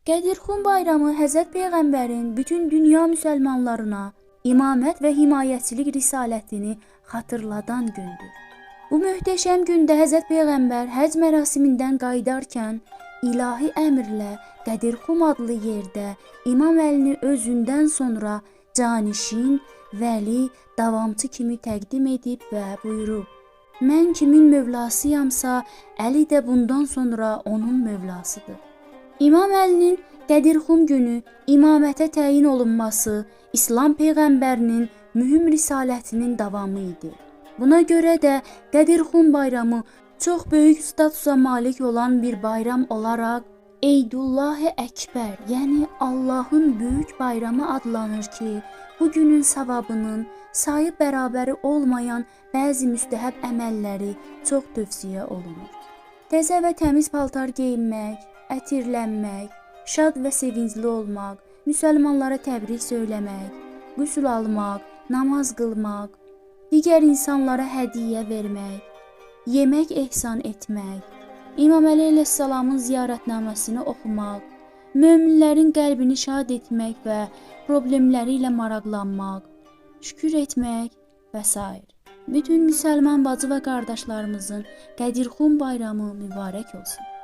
Qədirxum bayramı Həzrət Peyğəmbərin bütün dünya müsəlmanlarına imamət və himayəçilik risalətini xatırladan gündür. Bu möhtəşəm gündə Həzrət Peyğəmbər həcc mərasimindən qayıdarkən ilahi əmrlə Qədirxum adlı yerdə İmam Əlini özündən sonra canişin, vəli, davamçı kimi təqdim edib və buyurub: "Mən kimin mövlasıyamsa, Əli də bundan sonra onun mövlasıdır." İmam Əlinin Qədirxum günü imamətə təyin olunması İslam Peyğəmbərinin mühüm risalətinin davamı idi. Buna görə də Qədirxum bayramı çox böyük statusa malik olan bir bayram olaraq Eydullahi Əkbər, yəni Allahın böyük bayramı adlanır ki, bu günün savabının sayı bərabəri olmayan bəzi müstəhəb əməlləri çox tövsiyə olunur. Təzə və təmiz paltar geyinmək, ətirlənmək, şad və sevincli olmaq, müsəlmanlara təbrik söyləmək, qüsl almaq, namaz qılmaq, digər insanlara hədiyyə vermək, yemək ehsan etmək, İmam Əli əleyhissalamın ziyarətnaməsini oxumaq, möminlərin qəlbini şad etmək və problemləri ilə maraqlanmaq, şükür etmək və s. Bütün müsəlman bacı və qardaşlarımızın Qədirxum bayramı mübarək olsun.